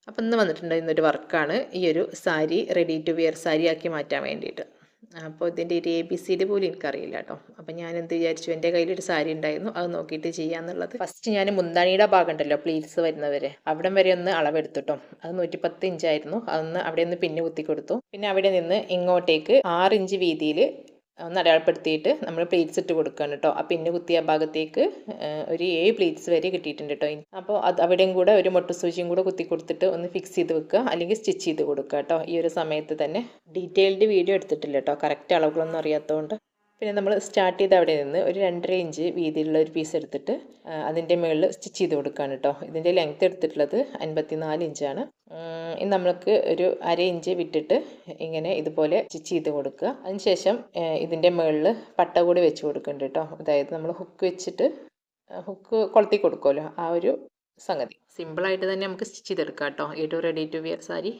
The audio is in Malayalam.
അപ്പം ഇന്ന് വന്നിട്ടുണ്ടായിരുന്നൊരു വർക്കാണ് ഈ ഒരു sari ready to wear sari ആക്കി മാറ്റാൻ വേണ്ടിയിട്ട്. അപ്പോൾ ഇതിൻ്റെ ഒരു ABCD പോലും എനിക്കറിയില്ല കേട്ടോ. അപ്പം ഞാൻ എന്ത് വിചാരിച്ചു, എൻ്റെ കയ്യിലൊരു സാരി ഉണ്ടായിരുന്നു, അത് നോക്കിയിട്ട് ചെയ്യാന്നുള്ളത്. ഫസ്റ്റ് ഞാൻ മുന്താണിയുടെ ഭാഗം ഉണ്ടല്ലോ, പ്ലീറ്റ്സ് വരുന്നവരെ അവിടം വരെ ഒന്ന് അളവെടുത്തിട്ടോ. അത് 110 ഇഞ്ചായിരുന്നു. അതൊന്ന് അവിടെ നിന്ന് പിന്ന് കുത്തി കൊടുത്തു. പിന്നെ അവിടെ നിന്ന് ഇങ്ങോട്ടേക്ക് 6 ഇഞ്ച് വീതിയിൽ ഒന്ന് അടയാളപ്പെടുത്തിയിട്ട് നമ്മൾ പ്ലീറ്റ്സ് ഇട്ട് കൊടുക്കുകയാണ് കേട്ടോ. ആ പിന്ന് കുത്തിയ ഭാഗത്തേക്ക് ഒരു 7 പ്ലീറ്റ്സ് വരെ കിട്ടിയിട്ടുണ്ട് കേട്ടോ. അപ്പോൾ അത് അവിടെയും കൂടെ ഒരു മൊട്ടുസൂചിയും കൂടെ കുത്തി കൊടുത്തിട്ട് ഒന്ന് ഫിക്സ് ചെയ്ത് വെക്കുക, അല്ലെങ്കിൽ സ്റ്റിച്ച് ചെയ്ത് കൊടുക്കുക കേട്ടോ. ഈ ഒരു സമയത്ത് തന്നെ ഡീറ്റെയിൽഡ് വീഡിയോ എടുത്തിട്ടില്ല കേട്ടോ, കറക്റ്റ് അളവുകളൊന്നും അറിയാത്തതുകൊണ്ട്. പിന്നെ നമ്മൾ സ്റ്റാർട്ട് ചെയ്ത് അവിടെ നിന്ന് ഒരു 2.5 ഇഞ്ച് വീതിയിലുള്ള ഒരു പീസ് എടുത്തിട്ട് അതിൻ്റെ മുകളിൽ സ്റ്റിച്ച് ചെയ്ത് കൊടുക്കുകയാണ് കേട്ടോ. ഇതിൻ്റെ ലെങ്ത്ത് എടുത്തിട്ടുള്ളത് 54 ഇഞ്ചാണ്. ഇനി നമ്മൾക്ക് ഒരു 1/2 ഇഞ്ച് വിട്ടിട്ട് ഇങ്ങനെ ഇതുപോലെ സ്റ്റിച്ച് ചെയ്ത് കൊടുക്കുക. അതിനുശേഷം ഇതിൻ്റെ മുകളിൽ പട്ട കൂടി വെച്ച് കൊടുക്കുന്നുണ്ട് കേട്ടോ. അതായത് നമ്മൾ ഹുക്ക് വെച്ചിട്ട് ഹുക്ക് കൊളുത്തി കൊടുക്കുമല്ലോ, ആ ഒരു സംഗതി. സിമ്പിളായിട്ട് തന്നെ നമുക്ക് സ്റ്റിച്ച് ചെയ്തെടുക്കാം കേട്ടോ ഈ ഒരു റെഡി ടു വെയർ സാരി.